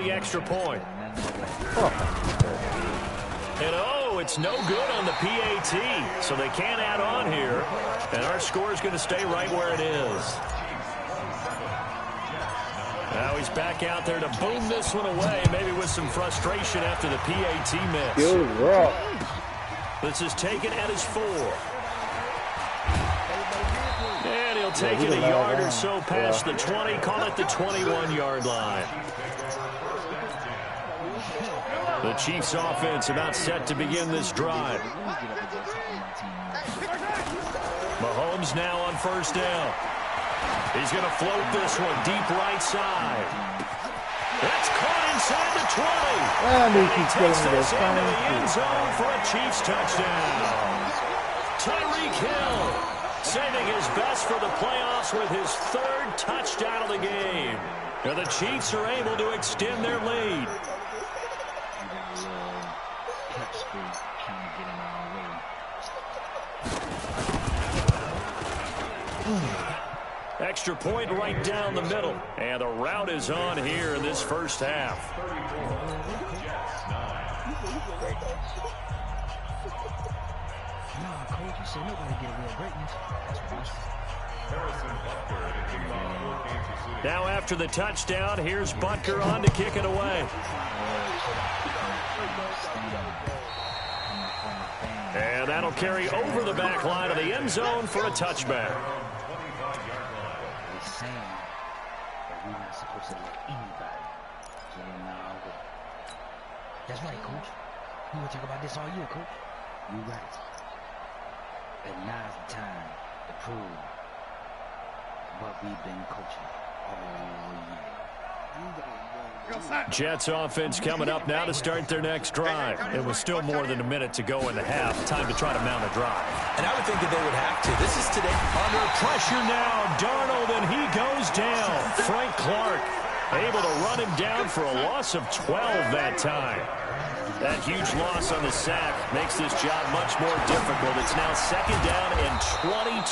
the extra point. And it's no good on the PAT, so they can't add on here. And our score is going to stay right where it is. Now he's back out there to boom this one away, maybe with some frustration after the PAT miss. This is taken at his 4. And he'll take it a yard or so past the 20, call it the 21-yard line. The Chiefs offense about set to begin this drive. Mahomes now on first down. He's going to float this one deep right side. That's caught inside the 20. And he takes this into the end zone for a Chiefs touchdown. Tyreek Hill saving his best for the playoffs with his 3rd touchdown of the game. Now the Chiefs are able to extend their lead. Extra point right down the middle. And the route is on here in this first half. Now after the touchdown, here's Butker on to kick it away. And that'll carry over the back line of the end zone for a touchback. That's right, Coach. We were talking about this all year, Coach. You're right. And now's the time to prove what we've been coaching all year. Jets offense coming up now to start their next drive. It was still more than a minute to go in the half. Time to try to mount a drive. And I would think that they would have to. This is today. Under pressure now, Darnold, and he goes down. Frank Clark able to run him down for a loss of 12 that time. That huge loss on the sack makes this job much more difficult. It's now 2nd down and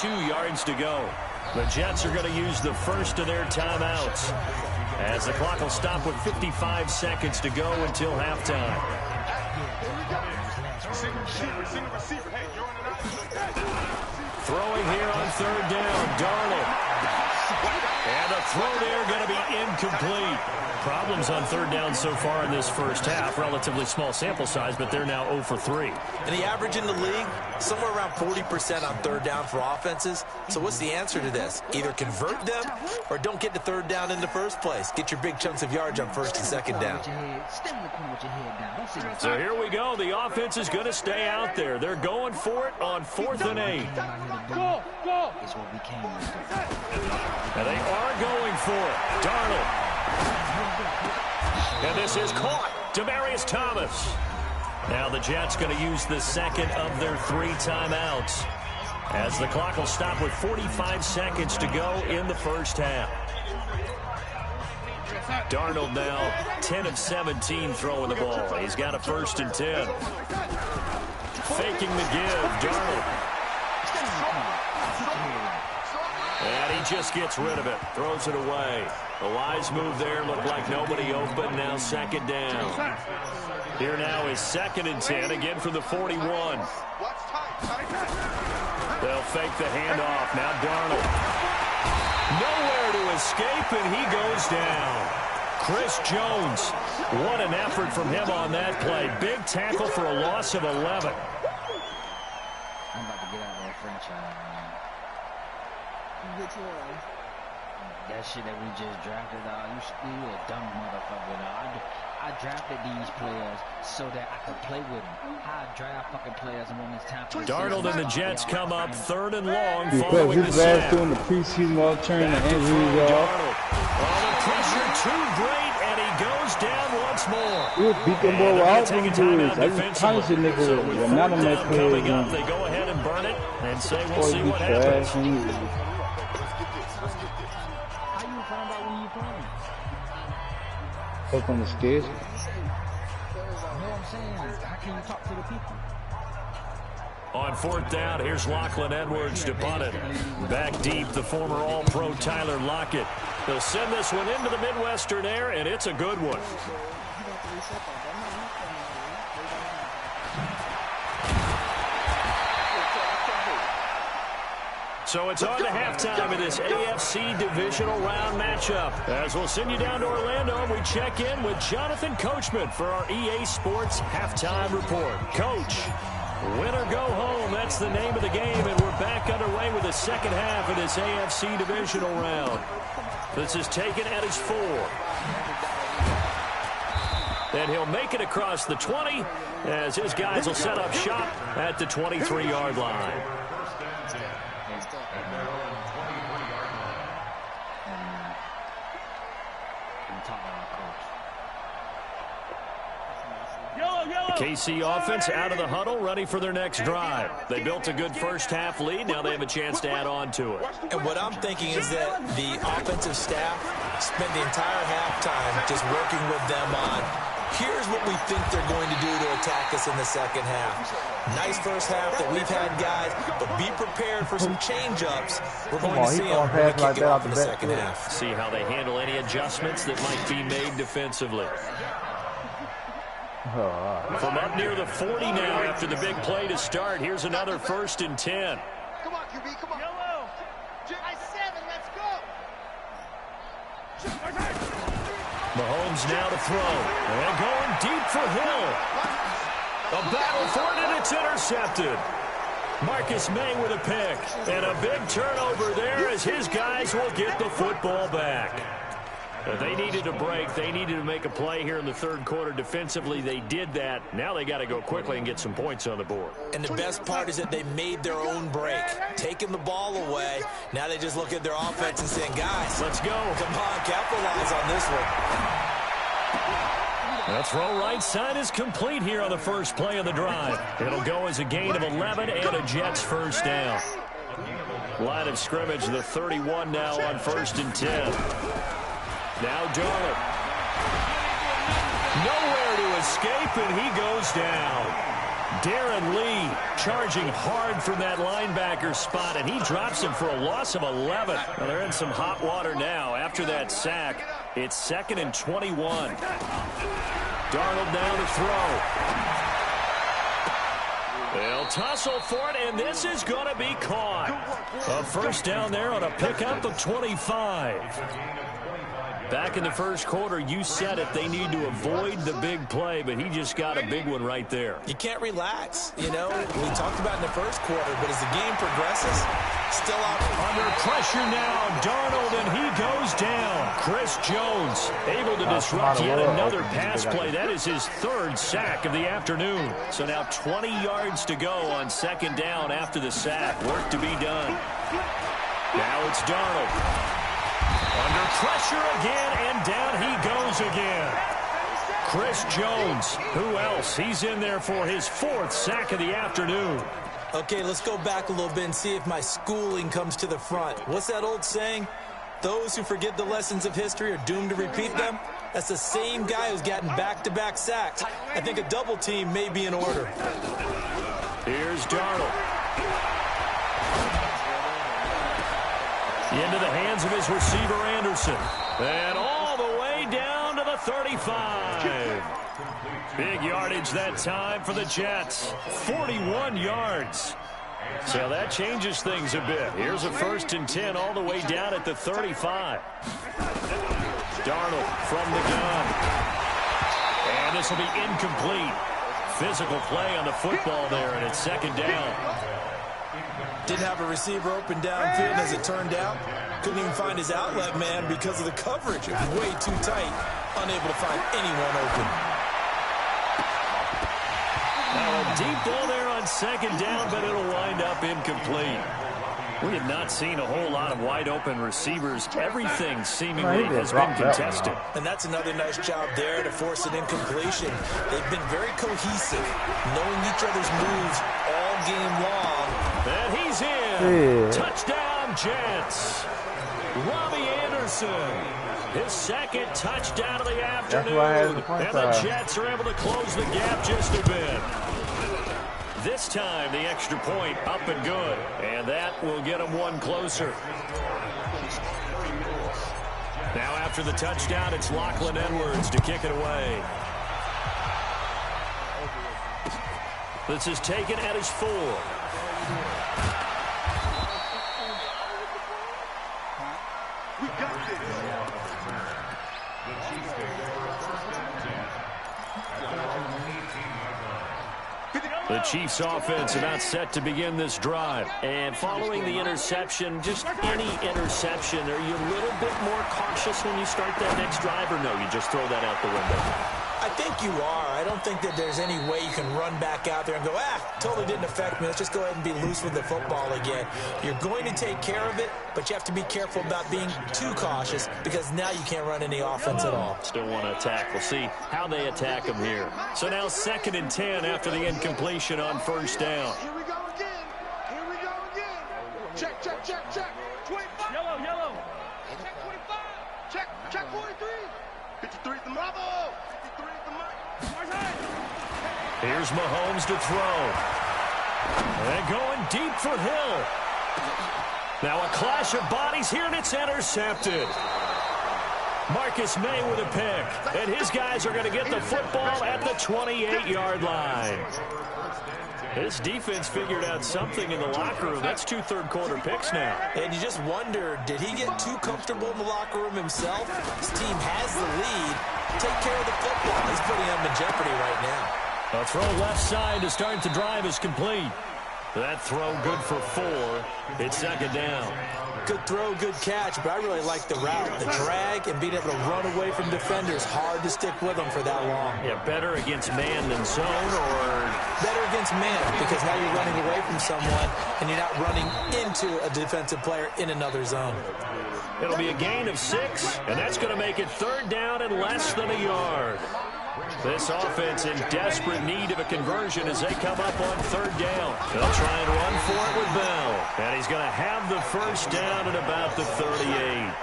22 yards to go. The Jets are going to use the first of their timeouts, as the clock will stop with 55 seconds to go until halftime. Throwing here on 3rd down, Darnold. And the throw there going to be incomplete. Problems on 3rd down so far in this first half. Relatively small sample size, but they're now 0 for 3. And the average in the league, somewhere around 40% on 3rd down for offenses. So what's the answer to this? Either convert them or don't get to 3rd down in the first place. Get your big chunks of yards on 1st and 2nd down. So here we go. The offense is going to stay out there. They're going for it on 4th and 8. And they are going for it. Darnold. And this is caught. Demaryius Thomas. Now the Jets going to use the 2nd of their 3 timeouts, as the clock will stop with 45 seconds to go in the first half. Darnold now 10 of 17 throwing the ball. He's got a 1st and 10. Faking the give, Darnold. And he just gets rid of it, throws it away. The wise move there, looked like nobody open, now 2nd down. Here now is 2nd and 10, again from the 41. They'll fake the handoff, now Darnold. Nowhere to escape, and he goes down. Chris Jones, what an effort from him on that play. Big tackle for a loss of 11. I'm about to get out of that franchise, man. Which one? That shit that we just drafted, you still a dumb motherfucker, I drafted these players so that I could play with them. I draft fucking players when it's time for Darnold and the Jets come up 3rd and long because following the snap. doing the preseason while turning the injuries off. Oh, the pressure too great, and he goes down once more. We'll beat them boy without them dudes. I just punish a nigga. So with I'm not on that coming up, they go ahead and burn it and say we'll see what happens. Up on the stairs. You know what I'm saying? How can you talk to the people? On fourth down, here's Lachlan Edwards to punt it. Back deep, the former All-Pro Tyler Lockett. They'll send this one into the Midwestern air, and it's a good one. So it's on to halftime of this AFC divisional round matchup. As we'll send you down to Orlando, and we check in with Jonathan Coachman for our EA Sports Halftime Report. Coach, win or go home, that's the name of the game, and we're back underway with the second half of this AFC divisional round. This is taken at his 4. And he'll make it across the 20 as his guys will set up shop at the 23-yard line. KC offense out of the huddle, ready for their next drive. They built a good first-half lead. Now they have a chance to add on to it. And what I'm thinking is that the offensive staff spent the entire halftime just working with them on, here's what we think they're going to do to attack us in the second half. Nice first half that we've had, guys, but be prepared for some change-ups. We're going to see them when we kick it off in the second half. See how they handle any adjustments that might be made defensively. From up near the 40 now after the big play to start. Here's another 1st and 10. Come on, QB, come on. Yellow. I-7, let's go. Mahomes now to throw. And going deep for Hill. A battle for it, and it's intercepted. Marcus May with a pick. And a big turnover there as his guys will get the football back. They needed a break. They needed to make a play here in the third quarter defensively. They did that. Now they got to go quickly and get some points on the board. And the best part is that they made their own break, taking the ball away. Now they just look at their offense and saying, guys, let's go. Come on, capitalize on this one. The throw right side is complete here on the first play of the drive. It'll go as a gain of 11 and a Jets first down. Line of scrimmage, the 31 now on 1st and 10. Now Darnold. Nowhere to escape, and he goes down. Darren Lee charging hard from that linebacker spot, and he drops him for a loss of 11. Well, they're in some hot water now. After that sack, it's 2nd and 21. Darnold now to throw. They'll tussle for it, and this is going to be caught. A first down there on a pickup of 25. Back in the first quarter, you said it, they need to avoid the big play, but he just got a big one right there. You can't relax, you know. We talked about in the first quarter, but as the game progresses, still out. Under pressure now, Darnold, and he goes down. Chris Jones able to disrupt yet another pass play. That is his 3rd sack of the afternoon. So now 20 yards to go on 2nd down after the sack. Work to be done. Now it's Darnold. Under pressure again, and down he goes again. Chris Jones, who else? He's in there for his 4th sack of the afternoon. Okay, let's go back a little bit and see if my schooling comes to the front. What's that old saying? Those who forget the lessons of history are doomed to repeat them. That's the same guy who's gotten back-to-back sacks. I think a double team may be in order. Here's Darnold. Into the hands of his receiver, Anderson. And all the way down to the 35. Big yardage that time for the Jets. 41 yards. So that changes things a bit. Here's a 1st and 10 all the way down at the 35. Darnold from the gun. And this will be incomplete. Physical play on the football there, and it's 2nd down. Didn't have a receiver open downfield, as it turned out. Couldn't even find his outlet man because of the coverage. It was way too tight. Unable to find anyone open. Now a deep ball there on 2nd down, but it'll wind up incomplete. We have not seen a whole lot of wide-open receivers. Everything seemingly has been contested. And that's another nice job there to force an incompletion. They've been very cohesive, knowing each other's moves all game long. And he's in. Touchdown, Jets. Robbie Anderson, his 2nd touchdown of the afternoon. And the Jets are able to close the gap just a bit. This time, the extra point up and good. And that will get them one closer. Now after the touchdown, it's Lachlan Edwards to kick it away. This is taken at his 4. We got this. The Chiefs offense about set to begin this drive. And following the interception, just any interception, are you a little bit more cautious when you start that next drive, or no, you just throw that out the window? I think you are. I don't think that there's any way you can run back out there and go, totally didn't affect me. Let's just go ahead and be loose with the football again. You're going to take care of it, but you have to be careful about being too cautious because now you can't run any offense at all. Still want to attack. We'll see how they attack him here. So now 2nd and 10 after the incompletion on first down. Here we go again. Here we go again. Check, check, check, check. 25. Yellow, yellow. Check 25. Check 43. 53 is the Bravo. 53 is the Mike. Here's Mahomes to throw. And going deep for Hill. Now a clash of bodies here, and it's intercepted. Marcus May with a pick. And his guys are going to get the football at the 28-yard line. His defense figured out something in the locker room. That's 2 third-quarter picks now. And you just wonder, did he get too comfortable in the locker room himself? His team has the lead. Take care of the football. He's putting them in jeopardy right now. A throw left side to start the drive is complete. That throw good for 4. It's 2nd down. Good throw, good catch, but I really like the route, the drag, and being able to run away from defenders. Hard to stick with them for that long. Yeah, better against man than zone, or? Better against man, because now you're running away from someone, and you're not running into a defensive player in another zone. It'll be a gain of 6, and that's going to make it 3rd down and less than a yard. This offense in desperate need of a conversion as they come up on 3rd down. They'll try and run for it with Bell. And he's going to have the first down at about the 38.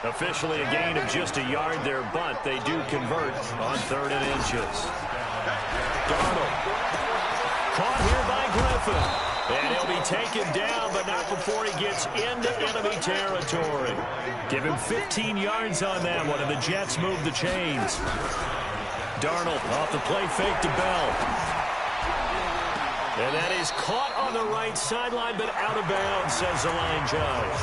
Officially a gain of just a yard there, but they do convert on 3rd and inches. Darnold. Caught here by Griffin. And he'll be taken down, but not before he gets into enemy territory. Give him 15 yards on that one, and the Jets move the chains. Darnold off the play fake to Bell. And that is caught on the right sideline, but out of bounds, says the line judge.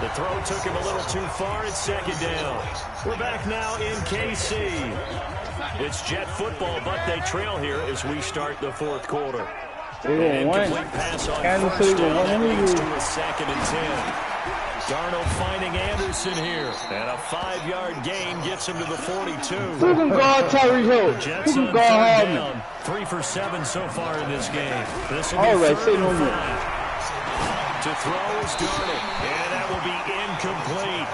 The throw took him a little too far. It's 2nd down. We're back now in KC. It's Jet football, but they trail here as we start the 4th quarter. An incomplete pass on first down leads to a 2nd and 10. Darnold finding Anderson here. And a 5-yard gain gets him to the 42. Who can guard Tyreek Hill? Jets Who on can guard 3rd Harmon? down. 3 for 7 so far in this game. This will be All right, 3rd say no and more. 5. To throw is Darnold. And that will be incomplete.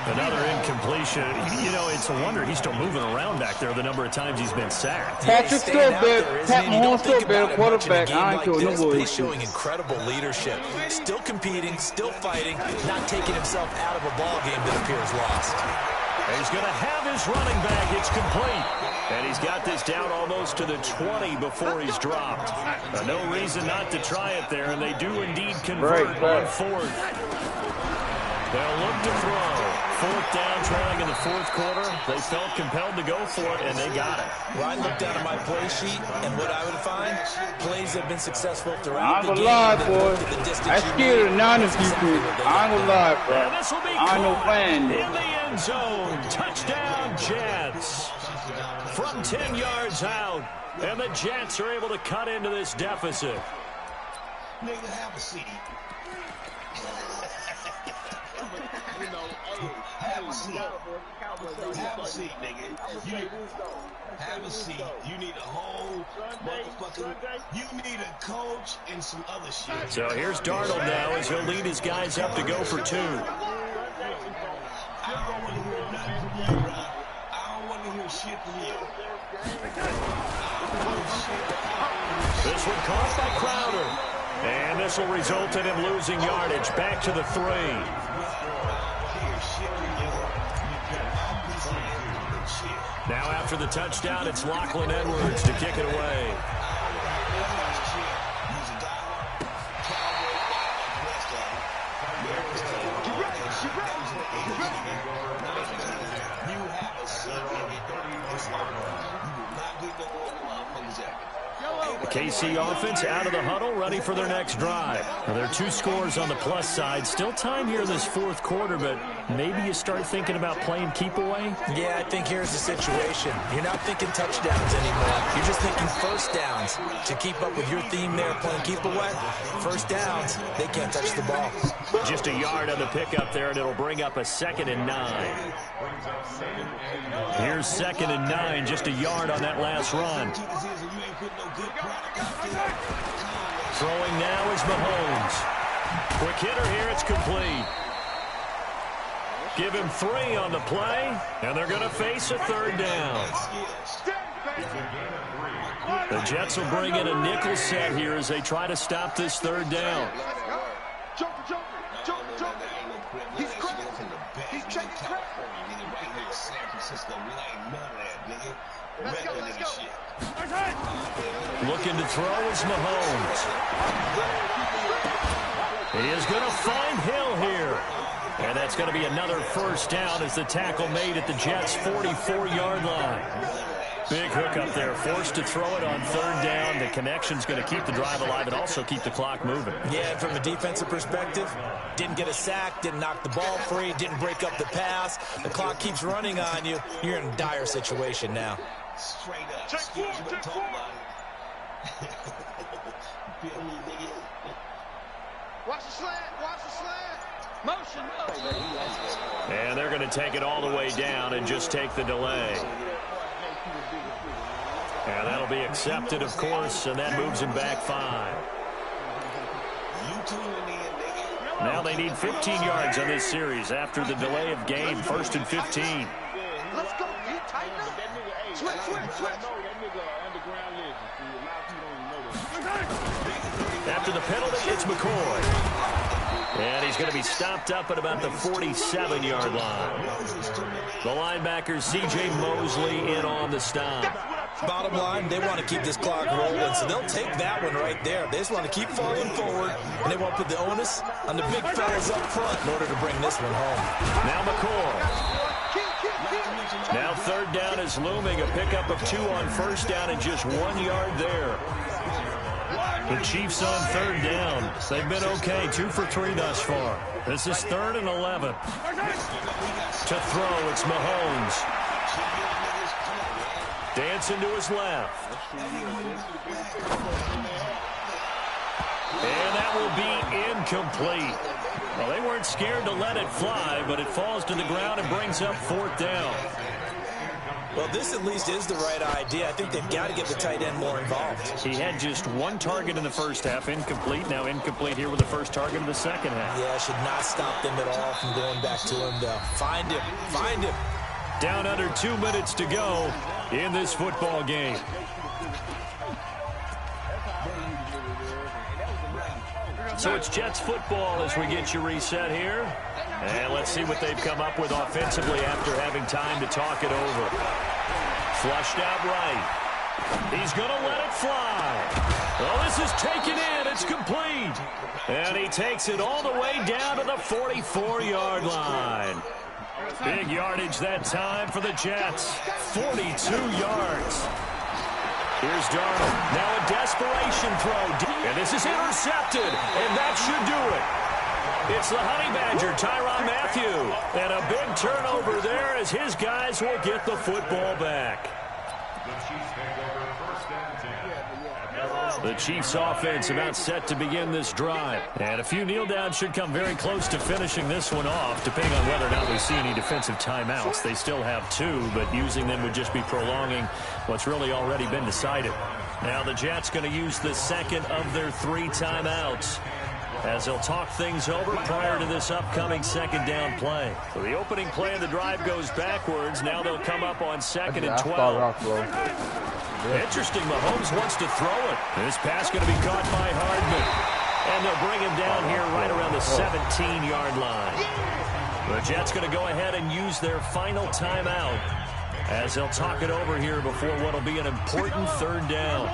Another incompletion. You know, it's a wonder he's still moving around back there the number of times he's been sacked. Patrick still bad. Pat Mahomes still bad quarterback. I ain't doing no He's showing incredible leadership. Still competing, still fighting, not taking himself out of a ball game that appears lost. And he's going to have his running back. It's complete. And he's got this down almost to the 20 before he's dropped. No reason not to try it there, and they do indeed convert on 4th. They'll look to throw. 4th down, trailing in the 4th quarter. They felt compelled to go for it, and they got it. Well, I looked down at my play sheet, and what I would find, plays have been successful throughout the game. I ain't gonna lie, boy. I scared of the Niners defense. I ain't gonna lie, bro. And this will be I know fan. in the end zone. Touchdown, Jets. From 10 yards out, and the Jets are able to cut into this deficit. Nigga, have a seat. Have a seat. Have a seat, nigga. Have a seat. You need a whole motherfucker. You need a coach and some other shit. So here's Darnold now as he'll lead his guys up to go for 2. I don't want to hear nothing from you, bro. I don't want to hear shit from you. This one caught by Crowder. And this will result in him losing yardage. Back to the 3. Now after the touchdown, it's Lachlan Edwards to kick it away. KC offense out of the huddle, ready for their next drive. Now, there are 2 scores on the plus side. Still time here in this 4th quarter, but maybe you start thinking about playing keep away? Yeah, I think here's the situation. You're not thinking touchdowns anymore. You're just thinking first downs. To keep up with your theme there, playing keep away, first downs, they can't touch the ball. Just a yard on the pickup there, and it'll bring up a 2nd and 9. Here's 2nd and 9, just a yard on that last run. Throwing now is Mahomes. Quick hitter here, it's complete. Give him 3 on the play, and they're going to face a 3rd down. The Jets will bring in a nickel set here as they try to stop this 3rd down. He's crazy. He's checking crazy. Let's go, let's go. Looking to throw is Mahomes. He is going to find Hill here. And that's going to be another first down as the tackle made at the Jets' 44-yard line. Big hook up there, forced to throw it on 3rd down. The connection's going to keep the drive alive and also keep the clock moving. Yeah, from a defensive perspective, didn't get a sack, didn't knock the ball free, didn't break up the pass. The clock keeps running on you. You're in a dire situation now. Straight up. Check 4, check 4. Watch the slant, watch the slant. Motion. And they're going to take it all the way down and just take the delay. And that'll be accepted, of course, and that moves him back 5. Now they need 15 yards on this series after the delay of game, 1st and 15. Let's go. You tighten up. Switch. After the penalty, it's McCoy. And he's going to be stopped up at about the 47-yard line. The linebacker, C.J. Mosley, in on the stop. Bottom line, they want to keep this clock rolling, so they'll take that one right there. They just want to keep falling forward, and they want to put the onus on the big fellas up front in order to bring this one home. Now McCoy. Now 3rd down is looming. A pickup of 2 on 1st down and just 1 yard there. The Chiefs on 3rd down. They've been okay, 2 for 3 thus far. This is 3rd and 11. To throw, it's Mahomes. Dancing to his left. And that will be incomplete. Well, they weren't scared to let it fly, but it falls to the ground and brings up 4th down. Well, this at least is the right idea. I think they've got to get the tight end more involved. He had just 1 target in the first half, incomplete. Now incomplete here with the first target in the second half. Yeah, should not stop them at all from going back to him, though. Find him. Down under 2 minutes to go in this football game. So it's Jets football as we get you reset here. And let's see what they've come up with offensively after having time to talk it over. Flushed out right. He's going to let it fly. Oh, this is taken in. It's complete. And he takes it all the way down to the 44-yard line. Big yardage that time for the Jets. 42 yards. Here's Darnold. Now a desperation throw. And this is intercepted. And that should do it. It's the Honey Badger, Tyrann Mathieu. And a big turnover there as his guys will get the football back. The Chiefs offense about set to begin this drive. And a few kneel downs should come very close to finishing this one off, depending on whether or not we see any defensive timeouts. They still have 2, but using them would just be prolonging what's really already been decided. Now the Jets going to use the 2nd of their 3 timeouts as they'll talk things over prior to this upcoming 2nd down play. So the opening play of the drive goes backwards. Now they'll come up on 2nd and 12. Interesting, Mahomes wants to throw it. This pass going to be caught by Hardman. And they'll bring him down here right around the 17-yard line. The Jets going to go ahead and use their final timeout as they'll talk it over here before what will be an important 3rd down.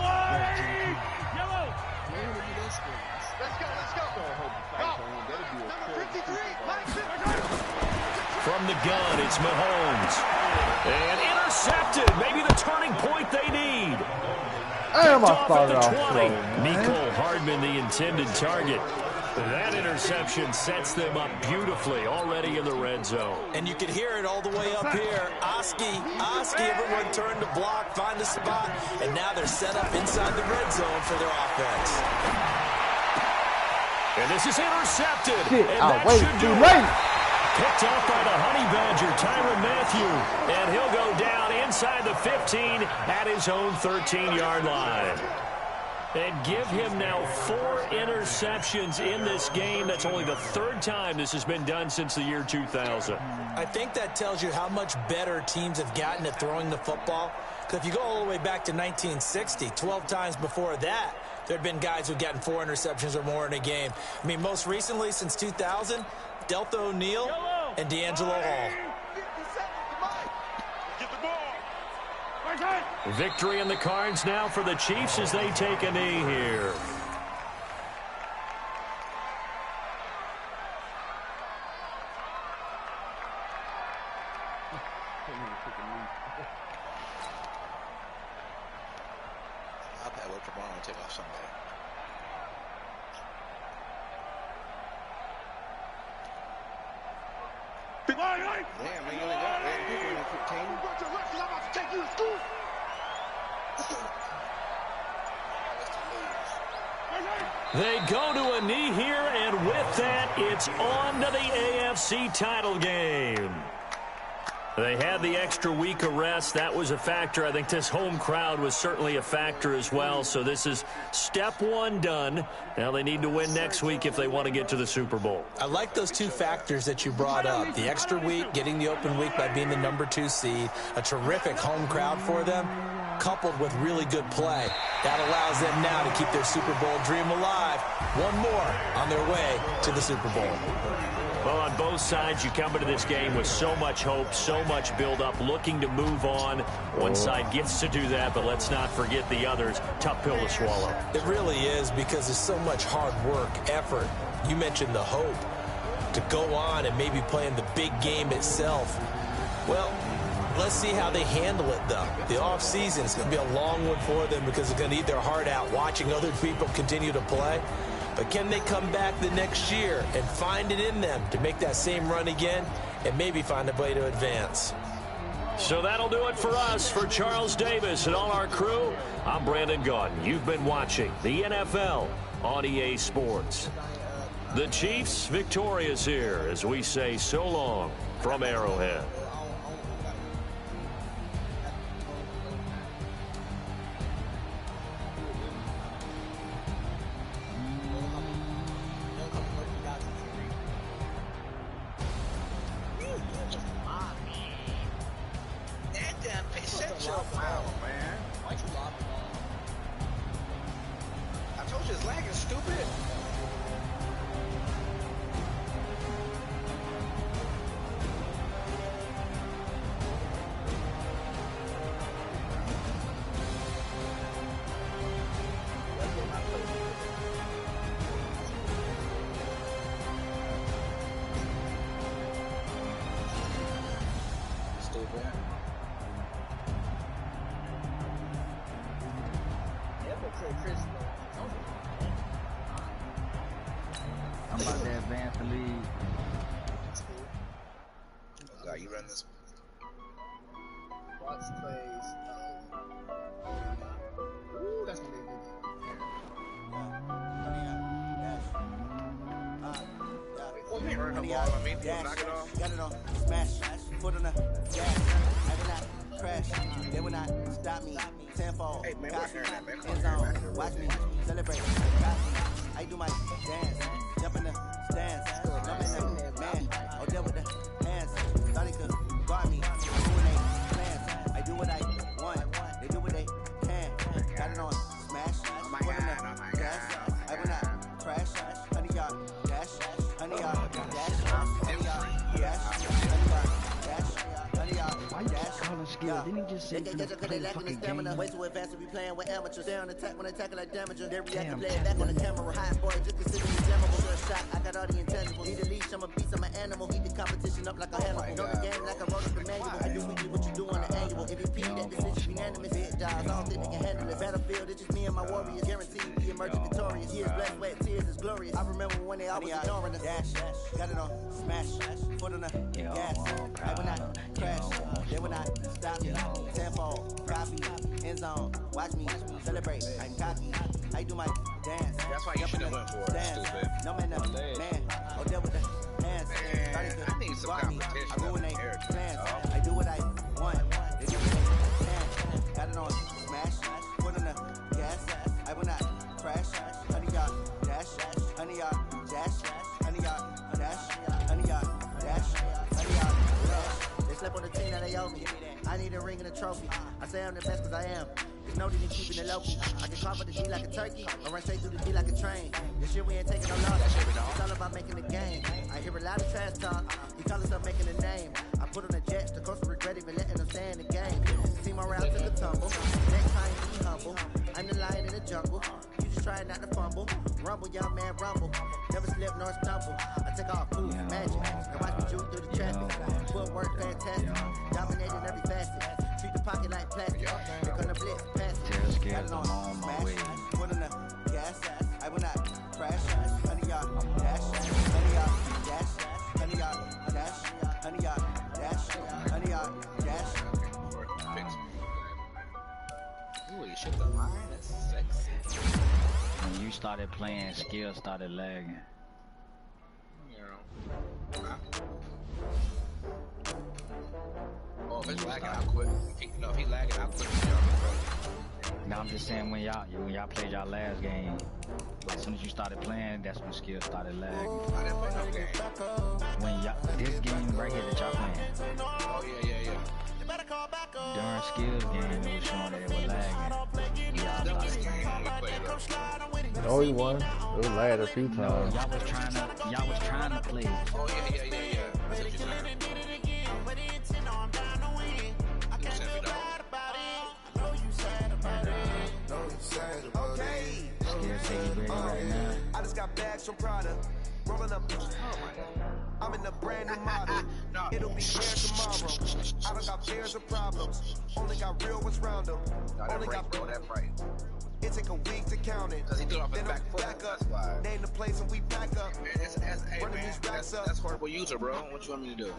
From the gun, it's Mahomes. And intercepted. Maybe the turning point they need. Damn, I started off slow. Mecole Hardman, the intended target. That interception sets them up beautifully already in the red zone. And you can hear it all the way up here. Oski, everyone turned to block, find a spot, and now they're set up inside the red zone for their offense. And this is intercepted. Shit, and I'll that wait should too do late. Picked off by the Honey Badger, Tyrann Mathieu. And he'll go down inside the 15 at his own 13-yard line. And give him now 4 interceptions in this game. That's only the 3rd time this has been done since the year 2000. I think that tells you how much better teams have gotten at throwing the football. Because if you go all the way back to 1960, 12 times before that, there had been guys who've gotten 4 interceptions or more in a game. I mean, most recently, since 2000, Deltha O'Neal and D'Angelo Hall. Victory in the cards now for the Chiefs as they take a knee here. I'll have work tomorrow and take off Sunday. Damn, man, you only got 15. I'm about to take you to school. They go to a knee here, and with that, it's on to the AFC title game. They had the extra week of rest. That was a factor. I think this home crowd was certainly a factor as well. So this is step 1 done. Now they need to win next week if they want to get to the Super Bowl. I like those 2 factors that you brought up. The extra week, getting the open week by being the number 2 seed, a terrific home crowd for them, coupled with really good play. That allows them now to keep their Super Bowl dream alive. One more on their way to the Super Bowl. Well, on both sides, you come into this game with so much hope, so much build-up, looking to move on. One side gets to do that, but let's not forget the others. Tough pill to swallow. It really is, because there's so much hard work, effort. You mentioned the hope to go on and maybe play in the big game itself. Well, let's see how they handle it, though. The offseason is going to be a long one for them because they're going to eat their heart out watching other people continue to play. But can they come back the next year and find it in them to make that same run again and maybe find a way to advance? So that'll do it for us. For Charles Davis and all our crew, I'm Brandon Gaudin. You've been watching the NFL on EA Sports. The Chiefs victorious here as we say so long from Arrowhead. I'm about to advance the league. God, you run this. Watch plays. Ooh, that's gonna be a good game. Running the ball on me, knock it off. Got it on, smash, foot on the gas. I will not crash, they will not stop me. Tenfold, Hey, man, we're hearing that, man. Come on, end man. zone, watch me celebrate. I do my dance, jump in the stands, jump in the man. Oh, there with the hands, thought he could guard me. I do what they plans, I do what I want. They do what they can. Got it on, smash, foot on the gas. I will not crash, honey y'all dash, honey y'all dash, honey y'all dash, honey y'all dash, honey y'all dash. Why you just calling skill? Didn't he just say They play the fucking game? way too advanced to be playing with amateurs. They on attack when they tackle like damager. They react to play it back on the camera. High boy, just consider me jammable. Good shot, I got all the intangibles. Need a leash, I'm a beast, I'm an animal. Heat the competition up like a animal. Know the game like I wrote up the manual. I do what you do on the manual. MVP, that decision unanimous. Big dogs, all think they can handle it. Battlefield, it's just me and my warriors. Guaranteed we emerge victorious. Years, blood, sweat, tears is glorious. I remember when they always ignoring us. Dash, got it on, smash, foot on the gas. I will not crash, they will not stop me. Tempo, copy, end zone, watch me celebrate. I'm cocky, I do my dance. That's why you should have went for it, stupid. No man, oh, there with the hands. I need some competition. I ruinate plans. I do what I want. They do what they can. Got it on smash, foot on the gas. I will not crash. Honey y'all dash, honey y'all dash, honey y'all dash, honey y'all dash, honey y'all dash. They slept on the team that they owe me. I need a ring and a trophy. I say I'm the best cause I am. There's no need in keeping it local. I can carve up the D like a turkey, or run straight through the D like a train. This shit we ain't taking no loss. It's all about making the game. I hear a lot of trash talk. He call himself making a name. I put on the jets, the coach will regret even letting them stay in the game. Team around took a tumble. Next time be humble. I'm the lion in the jungle. You just try not to fumble. Rumble, young man, rumble. Never slip nor stumble. I take off food, magic. Now watch me shoot through the traffic. Footwork fantastic. Dominating every facet. Treat the pocket like plastic. They're gonna blitz, pass it. Got it on smash. Put on the gas. I will not crash. Honey y'all dash. Honey y'all dash. Honey y'all dash. Honey y'all dash. Honey y'all dash. Ooh, you shook the line. That's sexy. When you started playing, skills started lagging. Oh, if it's lagging, I'll quit. No, if he's lagging, I'll quit. Now I'm just saying when y'all played y'all last game, as soon as you started playing, that's when skills started lagging. I didn't play no game. When y'all this game right here that y'all playing. Oh yeah. During skills game, it was showing that it was lagging. That was the game we played. No, he won. It was lagged a few times. No, y'all was trying to play. Oh yeah. That's what you're saying. I just got bags from Prada. Rolling up. I'm in a brand new model. It'll be here tomorrow. I don't got fears or problems. Only got real ones round them. Only got that right. It take a week to count it. Cause he threw off his Then back foot. back up. That's why. Name the place and we pack up. Man, hey, Running man, these racks up. that's horrible user, bro. What you want me to do?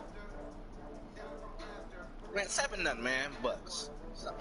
Man, 7-0, man. Bucks. Stop